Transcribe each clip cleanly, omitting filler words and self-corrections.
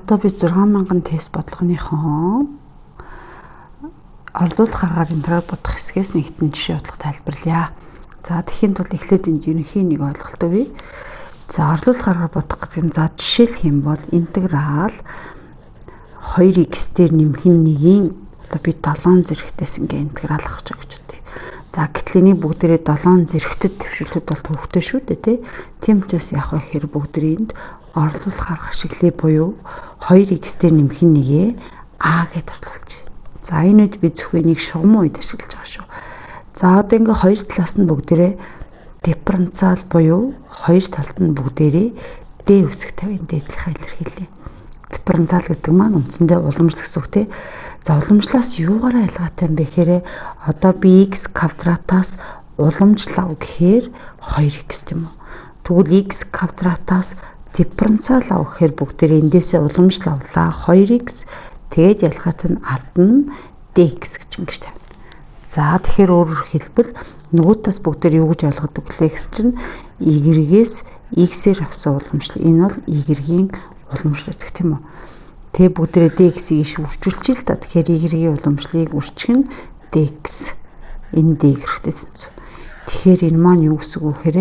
одоо би 6000 тест бодлогынхоо орлуулах аргаар интеграл бодох хэсгээс нэгэн жишээ бодлого тайлбарлая. За тэгэхийн тулд эхлээд энэ ерөнхий нэг ойлголт өгье. За орлуулах аргаар бодох гэдэг нь за жишээлх юм бол интеграл 2x дээр нэмэх нэгийн одоо би 7 зэрэгтээс ингээ интеграл авах гэж бодъё. За гэтэл энийг бүгдээрээ 7 зэрэгтэд төвшүүлэхэд бол төвөгтэй шүү дээ тий. Тийм учраас яг хэр бүгдээрэнд орлуулах арга ашиглая буюу 2x дээр нэмэх нэгээ а гэд орлуулж. За энэ үед би зөвхөн энийг шугам үед ашиглаж байгаа шүү. За одоо ингээ хоёр талаас нь бүгдээрээ дифференциал буюу хоёр талд нь бүгдээрээ d үсэг 50 дээдлэхээ илэрхийлье. Дифференциал гэдэг маань үндсэндээ уламжлал гэсэн үг тий. За уламжлалаас юугаараа ялгаатай юм бэ гэхээр одоо би x квадратаас уламжлал гэхээр 2x тийм үү. Тэгвэл x квадратаас дифференциал авах гэхээр бүгдээрээ эндээсээ уламжлал авлаа 2x тэгээд ялгаатай нь ард нь dx гэж ингэж тавина. За тэгэхээр өөрөөр хэлбэл нөгөөтөөс бүгдээр юу гэж ойлгодог вэ гэсэн чинь y-гээс x-ээр авсан уламжлал. Энэ бол y-ийн уламжлал гэх тийм үү. Тэгээ бүгдээрээ dx-ийг үржүүлж ил та. Тэгэхээр y-ийн уламжлалыг үржих нь dx. Энэ d гэхтэй тэнцүү. Тэгэхээр энэ маань юу гэсэн үг вэ гэхээр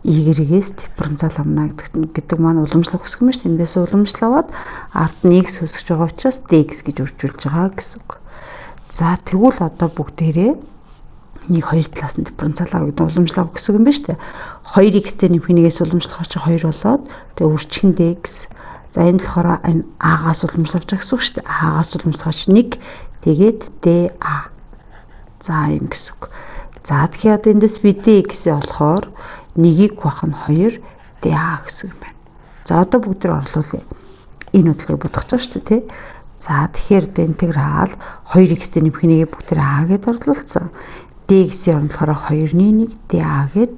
y-гээс дифференциал авна гэдэг маань уламжлал үсэх юм шүү дээ. Эндээс уламжлал аваад ард нь x үсэж байгаа учраас dx гэж үржүүлж байгаа гэсэн үг. За тэгвэл одоо бүгдээрээ нэг хоёр талаас нь дифференциал авах гэдэг уламжлал авах гэсэн юм байна шүү дээ. 2x дээр нэмэх нэгээс уламжлах чи 2 болоод тэгээ үржих нь dx. За энэ болохоор энэ а-гаас уламжлах гэсэн үг шүү дээ. А-гаас уламжлах чи 1 тэгээд dA. За юм гэсэн үг. За тэгэхээр одоо эндээс би dx олохоор 1-ийг бах нь 2 dA гэсэн юм байна. За одоо бүгд төр орлуулъя. Энэ бодлогыг бодох ч шүү дээ тий. За тэгэхээр интеграл 2x дээр нэмэх нэгээ бүгд төр а гэд орлуулсан. dx-ийн орлохоор 2-ны 1 dA гэд.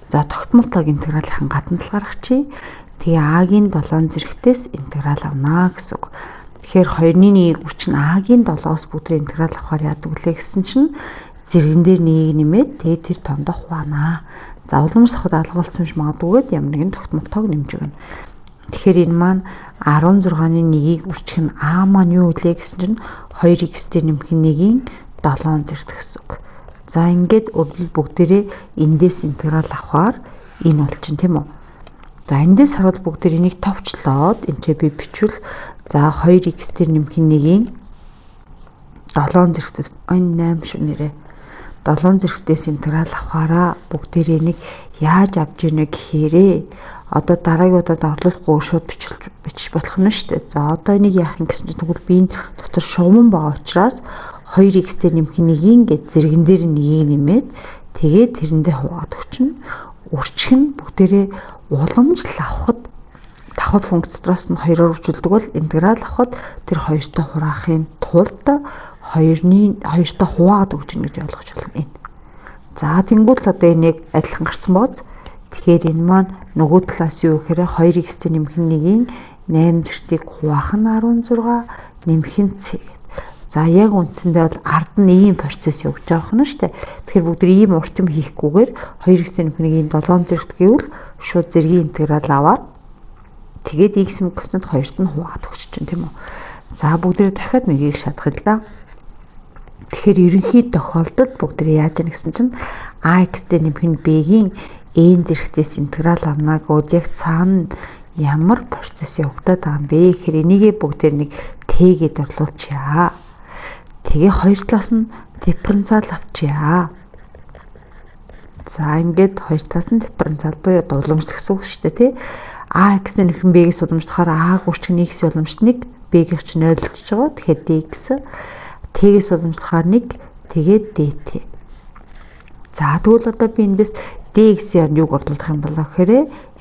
За тогтмолтойг интегралын гадна тал гаргачих. Тэгээ а-гийн 7 зэрэгтээс интеграл авнаа гэсэн үг. Тэгэхээр 2-ны 1-ийг үрчин а-гийн 7-оос бүгд интеграл авахаар яадаг вүлээ гэсэн чинь зэрэгэн дээр 1-ийг нэмээд тэгээ тэр тондоо хуваанаа. За уламжлахад алгуулсан юм магадгүйгээд ямар нэгэн тогтмолтойг нэмж өгнө. Тэгэхээр энэ маань 16-ны 1-ийг үрчих нь а маань юу вэ гэсэн чинь 2x дээр нэмэх нэгийн 7 зэрэг гэсэн үг. За ингээд өргөл бүгдээрээ эндээс интеграл авахаар энэ болчихно тийм үү. За эндээс харуул бүгдээр энийг товчлоод энэ би бичвэл за 2x дээр нэмэх нэгийн 7 зэрэгтээс 8 шүү нэрээ 7 зэрэгтээс интеграл авахаараа бүгдээрээ нэг яаж авж ийнэ гэхээрээ одоо дараагийн удаад орлуулахгүй шууд бичиж болох нь шүү дээ. За одоо энийг яах юм гэсэн чинь тэгвэл би энэ дотор шугам байгаа учраас 2x дээр нэмэх нэгийн гээд зэрэгэн дээр нэгийг нэмээд тэгээд тэрэндээ хуваад өгчнө. Үрчих нь бүгдээрээ уламжлал авахд давхар функц дотроос нь 2-оор үржүүлдэг бол интеграл авахд тэр хоёртой хураахын тулд 2-той хуваад өгч гэнэ гэж ойлгож байна энэ. За тэнгуүл одоо энийг адилхан гарсан бооз. Тэгэхээр энэ маань нөгөө талаас юу гэхээр 2x дээр нэмэх нэгийн 8 зэртийг хуваах нь 16 нэмэх нь c гэдэг. За яг үндсэндээ бол ард нь ийм процесс явж байгаа юм шүү дээ. Тэгэхээр бүгд ийм урт юм хийхгүйгээр 2x дээр нэмэх нэгийн 7 зэрэгт гэвэл шууд зэргийн интеграл аваад тэгээд x коэффициент 2-т нь хуваад өгч чинь тийм үү. За бүгдээ дахиад нэгийг шатгах л да. Тэгэхээр ерөнхий тохиолдолд бүгдээ яаж яах гэсэн чинь ax дээр нэмэх нь b-гийн n зэрэгтээс интеграл авнаа гэвэл яг цаана ямар процесс явагдаад байгаа юм бэ гэхээр энийгээ бүгдээр нэг t-гээд орлуулчихъя. Тэгээ хоёр талаас нь дифференциал авчия. За ингээд хоёр талаас нь дифференциал буюу уламжлах гэсэн үг шүү дээ тий. ax дээр нэмэх b-гээс уламжлахаар a-г үрчин x-ийн уламжлалт 1 b-гийн орчин 0 болж байгаа. Тэгэхээр dx t-гээс уламжлахаар 1 тэгээд dt. За тэгвэл одоо би эндээс dx-ээр юг орлуулах юм болоо гэхээр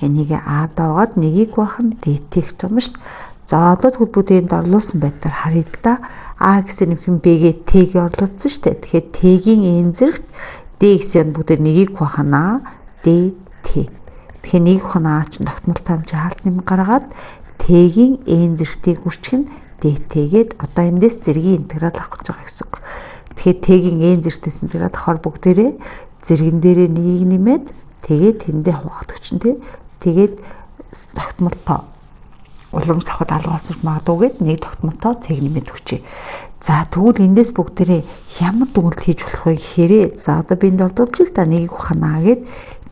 энийг a-даагаад 1-ийг баах нь dt гэж юм шүү дээ. За одоо тэгвэл бүгд энд орлуулсан байдлаар харъя л да. ax-ээр нэмэх b-гээ t-гээ орлуулсан шүү дээ. Тэгэхээр t-гийн n зэрэгт dx-ээр бүгд нэгийг баахнаа dt. Тэгэхээр нэг хонаа ч тогтмолтой хэмжээ хаалт нэм гаргаад t-гийн n зэрэгтийг үржих нь dt-гээд одоо эндээс зэргийн интеграл авах гэж байгаа гэсэн үг. Тэгэхээр t-гийн n зэрэгтээс интеграл авахаар бүгдээрээ зэргэн дээрээ нэгийг нэмээд тэгээд тэндээ хуваагдах чинь тий. Тэгээд тогтмолтой уламж давхад алга болсож магадгүй гэд нэг тогтмолтой цэг нэмээд өгчээ. За тэгвэл эндээс бүгдээрээ ямар дүгнэлт хийж болох вэ гэхээрээ за одоо би энд ордуулж л да нэгийг ухнаа гэд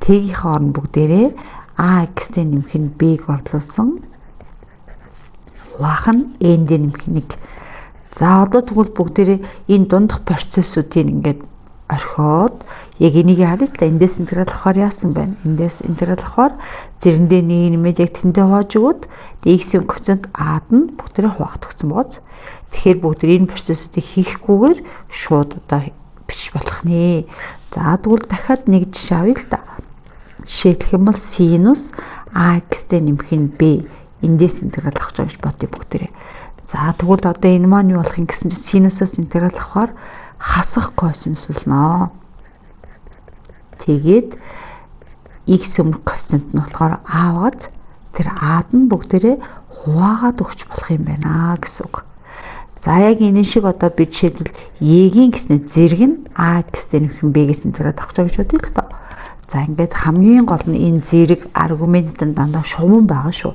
Т-ийн орн бүгдээрээ AX-тэй нэмэх нь B-г орлуулсан. Хуваах нь N-д нэмэх нэг. За одоо тэгвэл бүгдээрээ энэ дундах процессуудыг ингээд орхиод яг энийг харъя л эндээс интеграл авахаар яасан байна. Эндээс интеграл авахаар зэрэндээ нэг нэмээд яг тэндээ хувааж өгөөд x-ийн коэффициент a-д нь бүгдээрээ хуваагдчихсан бооз. Тэгэхээр бүгдээр энэ процессыг хийхгүйгээр шууд одоо бичиж болох нэ. За тэгвэл дахиад нэг жишээ авъя л да. Жишээлх юм бол синус ax-тэй нэмэх нь b эндээс интеграл авах гэж бодъё бүгдээрээ. За тэгвэл одоо энэ маань юу болох юм гэсэн чинь синусаас интеграл авахаар хасах косинус болно. Тэгээд x өмнөх коэффициент нь болохоор a багц тэр a-д нь бүгдээрээ хуваагаад өгч болох юм байна гэсэн үг. За яг энэ шиг одоо би жишээлбэл y-ийн гэснээр зэрэг нь a гэстэй нэмэх нь b-гээс интеграл авах гэж бодъё л доо. За ингээд хамгийн гол нь энэ зэрэг аргументанд дандаа шуман байгаа шүү.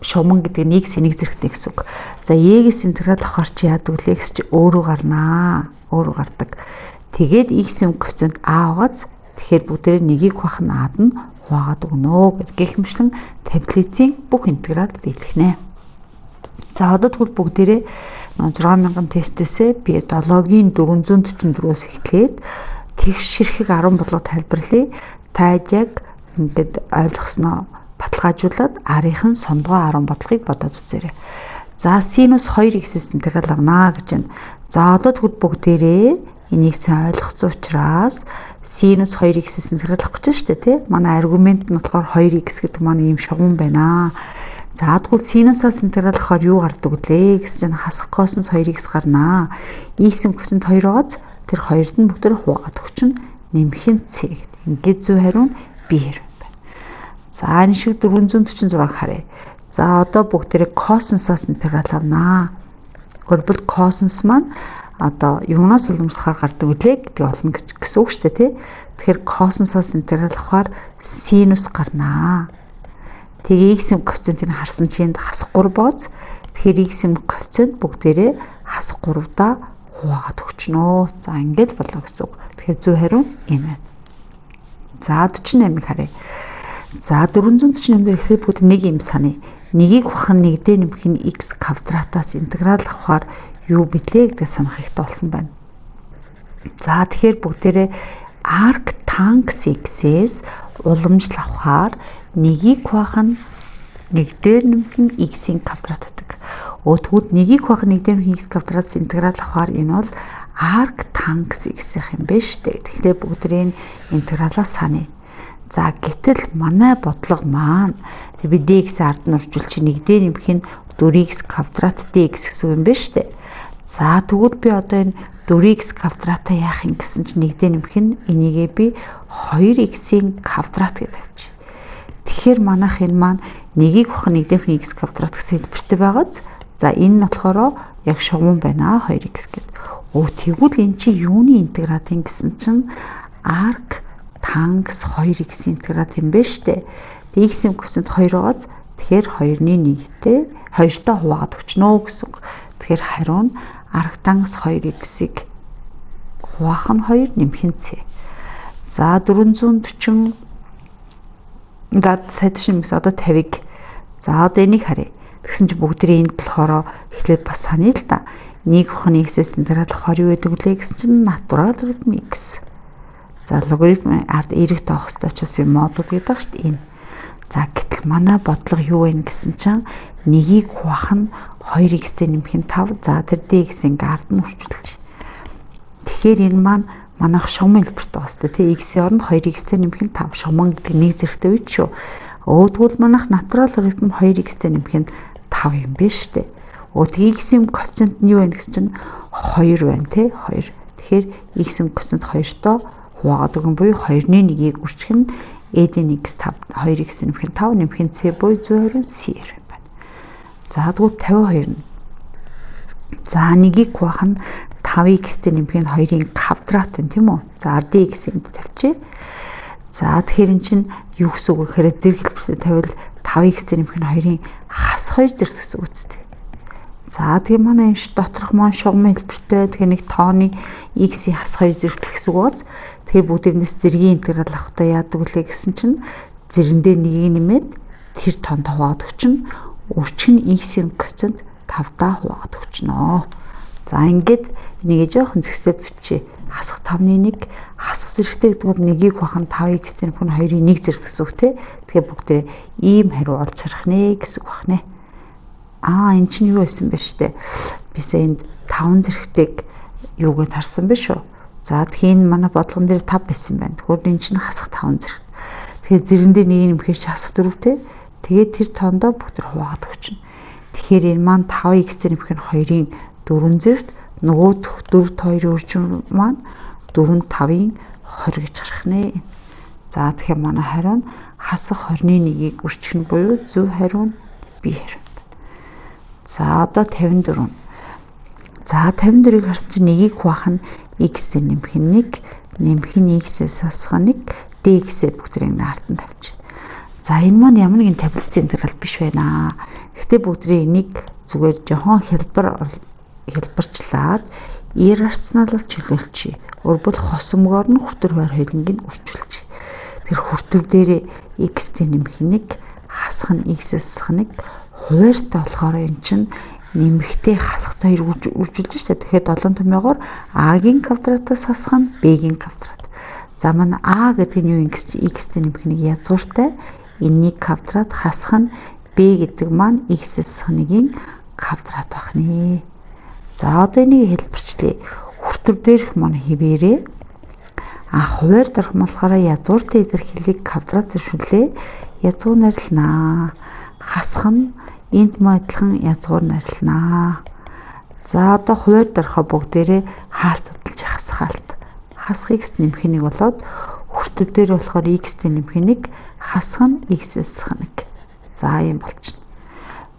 Шуман гэдэг нь x энийг зэрэгтэй гэсэн үг. За y-гээс интеграл авахар чи яадаг вэ гэж чи өөрөө гарнаа. Өөрөө гардаг. Тэгээд x-ийн коэффициент a багц тэгэхээр бүгдээрээ нэгийг хуваах нь a-д нь хуваагаад өгнө гэдэг гихмишлэн таблицийн бүх интеграл биелгэнэ. За одоо тэгвэл бүгдээрээ 6000 тестээсээ би 7-гийн 444-өөс эхлээд тэгш ширхэг 10 болго тайлбарлая. Та яг ингээд ойлгосноо баталгаажуулаад арийнхын сондгоо 10 бодлогыг бодоод үзээрэй. За синус 2x-с интеграл авнаа гэж байна. За одоо тэгвэл бүгдээрээ энийг сайн ойлгоцсон учраас синус 2x-с интеграл авах гэж штэ тий. Манай аргумент нь болохоор 2x гэдэг маань ийм шугам байна. За тэгвэл синусаас интеграл авахаар юу гардаг вүлээ гэсэн чинь хасах косинус 2x гарнаа. x-ийн коэффициент 2 байгааз тэр 2-д нь бүгдээр хуваагаад өгчин нэмэх нь c гэдэг. Ингээд зөв хариу нь b хэрэг байна. За энэ шиг 446 харъя. За одоо бүгдээрээ косинусаас интеграл авнаа. Өөрөлд косинус маань одоо юунаас уламжлахаар гардаг үлээ гэдэг олно гэсэн үг шүү дээ тий. Тэгэхээр косинусаас интеграл авахаар синус гарнаа. Тэгээ x-ийн коэффициентийг харсан чинь хасах 3 бооз. Тэгэхээр x-ийн коэффициент бүгдээрээ хасах 3-даа хуваагаад өгчнөө. За ингээд болоо гэсэн үг. Тэгэхээр зөв хариу энэ байна. За 48-ыг харъя. За 448 дээр ихэд бүгд нэг юм саний. Нэгийг ухах нь нэгдээ нэмэх нь x квадратаас интеграл авахаар юу бидлээ гэдэг санах хэрэгтэй болсон байна. За тэгэхээр бүгдээрээ arc tanks x-с уламжлал авахаар нэгийг ухах нь нэгдээ нэмэх нь x-ийн квадрат гэдэг. Тэгвэл нэгийг ухах нь нэгдээ нэмэх x квадратаас интеграл авахаар энэ бол arc tanks x-ийнх юм байна шүү дээ. Тэгэхээр бүгдээрээ интегралаа саний. За гэтэл манай бодлого маань би dx ард нь орчуулж чи нэгдээ нэмэх нь 4x квадрат dx гэсэн юм байна шүү дээ. За тэгвэл би одоо энэ 4x квадратаа яах юм гэсэн чи нэгдээ нэмэх нь энийгээ би 2x-ийн квадрат гэдэг авчи. Тэгэхээр манайх энэ маань нэгийг ухах нэгдээ нэмэх x квадрат гэсэн хэлбэртэй байгааз за энэ нь болохоор яг шугам байна 2x гэдэг. Тэгвэл эн чи юуны интеграт юм гэсэн чинь arc tanks 2x интеграт юм байна шүү дээ. x-ийн коэффициент 2 байгааз тэгэхээр 2-ны 1-тэй 2-тоо хуваагаад өгчнөө гэсэн үг. Тэгэхээр хариу нь arc tanks 2x-ийг хуваах нь 2 нэмэх нь c. За 440 сайдшин мэгс одоо 50-ыг. За одоо энийг харъя. Тэгсэн чинь бүгдээ энд болохоор эхлээд бас саний л да. Нэг ухах нь x-с интеграл авахаар юу гэдэг вүлээ гэсэн чинь натурал логарифм x. За логарифм ард эрэг тавах хэрэгтэй учраас би модуль гэдэг шүү дээ энэ. За гэтэл манай бодлого юу вэ гэсэн чинь нэгийг хуваах нь 2x-тэй нэмэх нь 5. За тэр dx-ийн ард нь орчуулж. Тэгэхээр энэ маань манайх шугам хэлбэртэй байна шүү дээ. Тэ x-ийн оронд 2x-тэй нэмэх нь 5. Шугам гэдэг нэг зэрэгтэй үед шүү. Тэгвэл манайх натурал логарифм 2x-тэй нэмэх нь 5 юм байна шүү дээ. Тэгээд x-ийн коэффициент нь юу вэ гэсэн чинь 2 байна тий 2. Тэгэхээр x-ийн коэффициент 2-тоо хуваагаад өгөн буюу 2-ны 1-ийг үржих нь a-ийн x 5 2x нэмэх нь 5 нэмэх нь c буюу 120 c байна. За тэгвэл 52 нь. За нэгийг хуваах нь 5x-тэй нэмэх нь 2-ын квадрат байна тийм үү? За dx-ийг тавьчих. За тэгэхээр эн чинь юу гэсэн үг вэ гэхээр зэрэг хэлбэртэй тавил 5x нэмэх нь 2-ын хас 2 зэрэг гэсэн үг үстэй. За тэгээ манай энэ доторх маань шугамын хэлбэртэй тэгээ нэг тооны x-ийн хас 2 зэрэг гэсэн үг бац. Тэгэхээр бүгдээрнээс зэргийн интеграл авахтаа яадаг үлээ гэсэн чинь зэрэндээ нэгийг нэмээд тэр тоонд хуваагаад өгчин өрчин x-ийн коэффициент 5-даа хуваагаад өгчнөө. За ингээд энийг жоохон зэгцлээд бичээ. Хасах 5-ны 1 хас зэрэгтэй гэдэг нь нэгийг хуваах нь 5x нэмэх нь 2-ын 1 зэрэг гэсэн үг те. Тэгэхээр бүгдээ ийм хариу олж харах нэ гэсэн үг байна. Энэ чинь юу байсан бэ штэ? Бисээ энд 5 зэрэгтэйг юуг харсан бэ шүү. За тэгэхээр манай бодлогон дээр 5 байсан байна. Тэгэхээр энэ чинь хасах 5 зэрэгт. Тэгэхээр зэрэндээ нэг нэмэхээр ч хасах 4 те. Тэгээд тэр тоондоо бүгд хуваагаад өгчнө. Тэгэхээр энэ маань 5x нэмэх нь 2-ын 4 зэрэгт нөгөөх 4-т 2-ын өрчин маань 4-т 5-ын 20 гэж гарах нэ. За тэгэхээр манай хариу нь хасах 20-ны 1-ийг өрчих нь буюу зөв хариу нь B хариу. За одоо 54. За 54-ийг харсан чинь нэгийг хуваах нь x дээр нэмэх нь 1, нэмэх нь x-ээс хасах нь 1, dx-ээ бүгдийг наартанд тавьчих. За энэ маань ямар нэгэн таблицын интеграл биш байна. Гэхдээ бүгдээ энийг зүгээр жохон хэлбэрчлээд иррационалд чиглүүлчихье. Өөрөөр хосомгоор нь хүртэр хоёрын үржүүлж. Тэр хүртэр дээр x дээр нэмэх нь 1, хасах нь x-ээс хасах нь 1, хуваарьтай болохоор эн чинь нэмэхтэй хасахтай үржүүлж штэ. Тэгэхээр 7 томьёогоор a-гийн квадратаас хасах нь b-гийн квадрат. За манай a гэдэг нь юу юм гэсэн чинь x дээр нэмэх нь язгууртай, энэний квадрат хасах нь b гэдэг маань x-ээс хасахын квадрат байх нэ. За одоо энийг хэлбэрчлэе. Хүртэр дээрх маань хэвээрээ хуваар дарах болохоор язгууртай илэрхийлийг квадрат зөвшөөрлөө. Язгуур нарилнаа. Хасах нь энд адилхан язгуур нарилнаа. За одоо хуваар дарахаа бүгдээрээ хаалцадалж хасхаалт. Хасах x нэмэх нэг болоод хүртэр дээр болохоор x дээр нэмэх нэг, хасах нь x-ээс хасах нэг. За юм болчихно.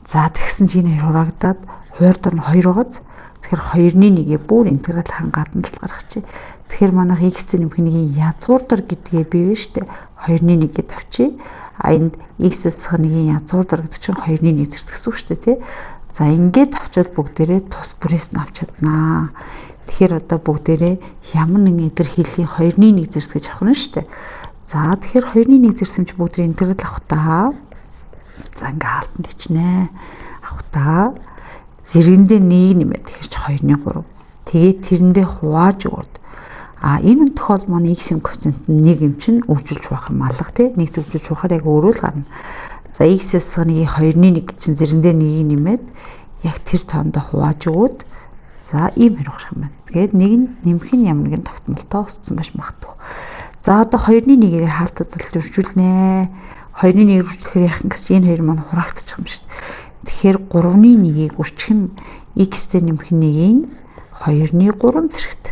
За тэгсэн чинь энэ хураагдаад хуваар дар нь 2 байгааз. Тэгэхээр 2-ны 1-ийг бүр интеграл хангаатан тал гаргачих. Тэгэхээр манайх x дээр нэмэх нэгийг язгуур дар гэдгээ бий вэ штэ. 2-ны 1-ийг тавьчих. Энд x-ээс хасах нэгийг язгуур дар гэдэг чинь 2-ны 1 зэрэг гэсэн үг штэ тий. За ингээд авчвал бүгдээрээ тус бүрээс нь авч чаднаа. Тэгэхээр одоо бүгдээрээ ямар нэгэн илэрхийллийн 2-ны 1 зэрэг гэж авах нь штэ. За тэгэхээр 2-ны 1 зэрэг юм чи бүгдээ интеграл авах та. За ингээ хаалтанд ичнэ. Авах та. Зэрэндээ 1 нэмээд тэгэхээр чи 2-ны 3. Тэгээд тэрэндээ хувааж өгөөд. Энэ тохиол маань x-ийн коэффициент нь 1 юм чинь үржүүлж байх юм алга тий. Нэгт үржүүлж байхаар яг өөрөө л гарна. За x-ээс нэг 2-ны 1 чинь зэрэндээ 1 нэмээд яг тэр тоондоо хувааж өгөөд за ийм хэрэг гарах юм байна. Тэгээд нэг нь нэмэх нь ямар нэгэн тогтмолтой өссөн байж магадгүй. За одоо 2-ны 1-ийг хаалтад залж үржүүлнэ. 2-ны 1 үржүүлэхээр яах гэсэн чинь энэ хоёр маань хураагдчих юм шүү. Тэгэхээр 3-ны 1-ийг үржих нь x дээр нэмэх нэгийг 2-ны 3 зэрэгт.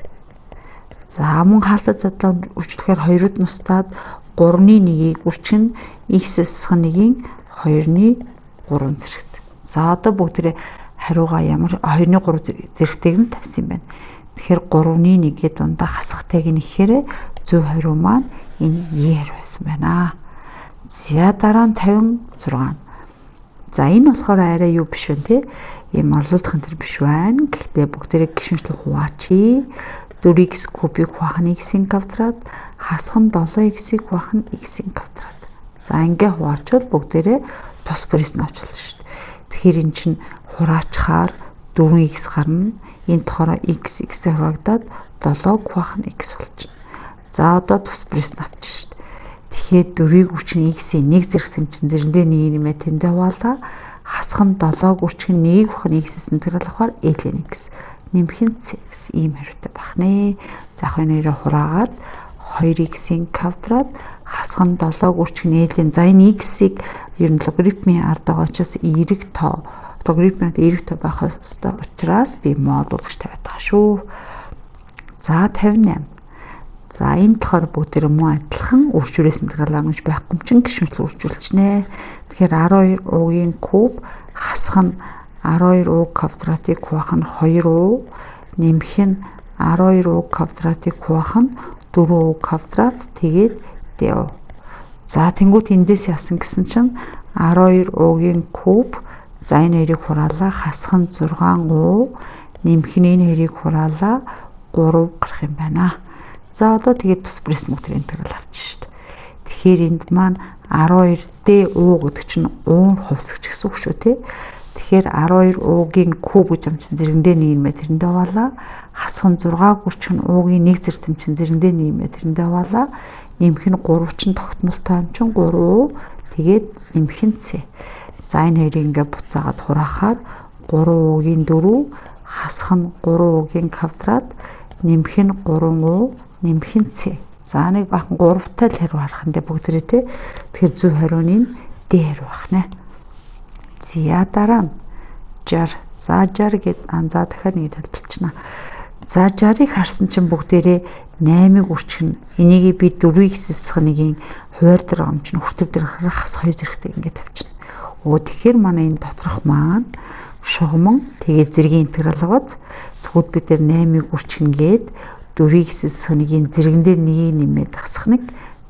За мөн хаалтад задлаа үржүүлэхээр 2-д нустаад 3-ны 1-ийг үржих нь x-ээс хасах нэгийг 2-ны 3 зэрэгт. За одоо бүгдээ хариугаа ямар 2-ны 3 зэрэгтэйг нь тавьсан юм байна. Тэгэхээр 3-ны 1-ийг дундаа хасахтайг нь ихээр зөв хариу маань энэ e хариу байсан байна. За дараа нь 56. За энэ болохоор арай юу биш вэ те? Ийм орлуулах энэ биш байна. Гэхдээ бүгдээрээ гişүнчлэг хуваачи. 4x кубыг хуваах нь x-ийн квадрат, хасах нь 7x-ийг хуваах нь x-ийн квадрат. За ингээ хуваачвал бүгдээрээ тус бүрээс нь авч болно шүү дээ. Тэгэхээр эн чинь хураачхаар 4x гарна. Энэ тохороо x x-тэй хуваагдаад 7-г хуваах нь x болчихно. За одоо тус бүрээс нь авчих шүү дээ. Тэгэхээр 4-ийг үрчин x-ийн 1 зэрэг тэмцэн зэрэндээ 1 нэмээ тэндээ хуваалаа. Хасах нь 7-г үрчин 1-ийг хуваах нь x-с интеграл авахаар ln(x) нэмэх нь c(x) ийм хариутай байх нэ. За яг нэрээ хураагаад 2x-ийн квадрат хасах нь 7-г үрчин ln. За энэ x-ийг ер нь логарифмын ард байгаа учраас эерэг тоо логарифмын эерэг тоо байх ёстой учраас би модулж тавиад байгаа шүү. За 58. За энэ болохоор бүгдээр муу адилхан үржүүлээс интеграл авч байхгүй юм чинь гişүнчлэг үржүүлчихнэ. Тэгэхээр 12u-гийн куб хасах нь 12u квадратыг хуваах нь 2u, нэмэх нь 12u квадратыг хуваах нь 4u квадрат тэгээд du. За тэнгуут эндээс яасан гэсэн чинь 12 куб. За энэ хоёрыг хураалаа хасах нь 6 нэмэх нь энэ хоёрыг хураалаа 3 гарах юм байна. За одоо тэгээд тус Пресс-Мутрийн интеграл авчих шүү дээ. Тэгэхээр энд маань 12D U гэдэг чинь U хувьсгч гэсэн үг шүү тий. Тэгэхээр 12 U-гийн куб гэж юм чинь зэрэгэндээ 1 м тэрэндээ хаваалаа. Хасах нь 6 гүрч нь U-гийн 1 зэртэмчин чинь зэрэгэндээ 1 м тэрэндээ хаваалаа. Нэмэх нь 3 чинь тогтмолтой юм чинь 3 тэгээд нэмэх нь C. За энэ хоёрыг ингээд буцаагаад хураахаар 3U-гийн 4 хасах нь 3U-гийн квадрат нэмэх нь 3U нэмэх нь C. За нэг бахан 3-тай л хариу харах нь бүгдээрээ тий. Тэгэхээр зөв хариу нь D хариу байна. За дараа нь 60. За 60 гээд за дахиад нэг тайлбарлчихна. За 60-ыг харсан чинь бүгдээрээ 8-ыг үрчгэн. Энийг би 4-ийг хэсэх нэгийн хуваар дээр ам чинь хүртэв дээр хасах 2 зэрэгтэй ингээд тавьчихна. Тэгэхээр манай энэ доторх маань шугамн тэгээд зэргийн интеграл гоц. Тэгвэл бид нэр 8-ыг үрчгэнгээд 4-ийг хэсэх нэгийн зэрэгэн дээр 1-ийг нэмээд хасах нэг.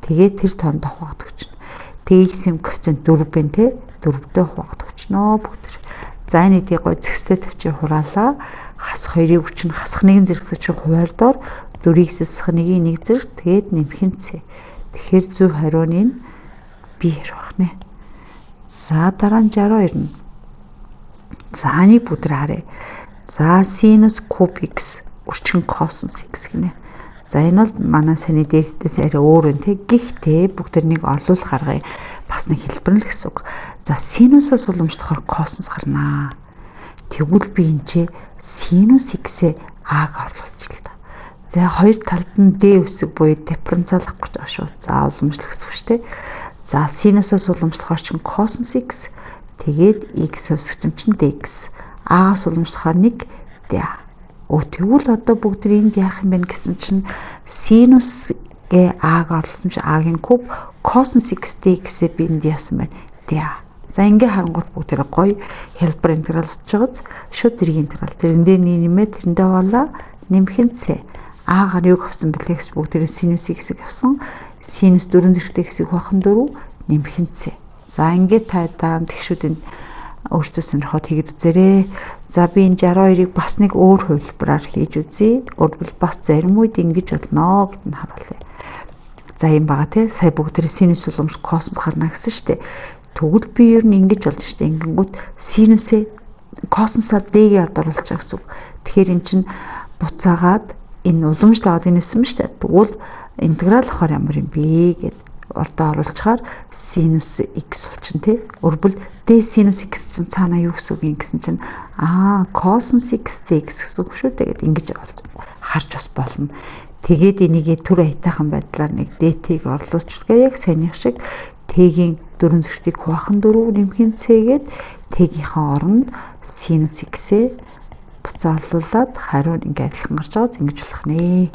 Тэгээд тэр тоонд хуваагдах гэж байна. TX-ийн коэффициент 4 байна те. 4-тэй хуваагдах гэж нөө бүгд. За энэ эдийг гой зэгстэй тавьчих хураалаа. Хасах 2-ыг хүчин хасах 1 зэрэгтэй чинь хуваар доор 4-ийг хэсэх нэгийн 1 зэрэг тэгээд нэмэх нь C. Тэгэхээр зөв хариу нь B хариу байна. За дараа нь 62 нь. За энийг бүдэр харъя. За синус куб x үрчгэн косинус x гинэ. За энэ бол манай саний дээртээс арай өөр юм те. Гэхдээ бүгдэрнийг орлуулах аргыг бас нэг хэлбэр л гэсэн үг. За синусаас уламжлахаар косинус гарнаа. Тэгвэл би энэ чи синус x-ээ а-г орлуулж л та. За хоёр талд нь d үсэг буюу дифференциал авах гэж байгаа шүү. За уламжлах гэсэн үг шүү те. За синусаас уламжлахаар чинь косинус x тэгээд x үсэгч чинь dx. А-гаас уламжлахаар нэг d. Тэгвэл одоо бүгд энд яах юм бэ гэсэн чинь синус гээ а-г орлуулсан чинь а-гийн куб косинус x dx-ээ би энд яасан байна d. За ингээ харангуут бүгд гоё хэлбэр интеграл болж байгааз шууд зэргийн интеграл зэрэндээ нэмээ тэрэндээ болоо нэмэх нь c. А-гаар юу авсан бэлээ гэж бүгд синус x-ийг авсан. Синус 4 зэрэгтэй x-ийг хуваах нь 4 нэмэх нь c. За ингээ та дараа нь тэгшүүдэнд өөрсдөө сонирхоод хийгээд үзээрэй. За би энэ 62-ыг бас нэг өөр хувилбараар хийж үзье. Өөрөлдвөл бас зарим үед ингэж болно гэдгийг харуулъя. За юм бага тий. Сая бүгд синус уламж косинус гарна гэсэн шүү дээ. Тэгвэл би ер нь ингэж болно шүү дээ. Ингэнгүүт синусээ косинусаа d-гээ оруулж байгаа гэсэн үг. Тэгэхээр эн чинь буцаагаад энэ уламжлаад энэсэн шүү дээ. Тэгвэл интеграл авахар ямар юм бэ гэд ордоо оруулчихаар синус x болчихно тий. Өөрөвл d синус x чинь цаана юу гэсэн үг юм гэсэн чинь косинус x dx гэсэн үг шүү дээ гэд ингэж харж бас болно. Тэгээд энийг төр аятайхан байдлаар нэг dt-г орлуулчихгаа яг саяных шиг t-гийн 4 зэрэгтийг хуваах нь 4 нэмхийн c-гээд t-гийнхаа оронд синус x-ээ буцаа орлуулад хариу нь ингээд адилхан гарч байгааз ингэж болох нэ.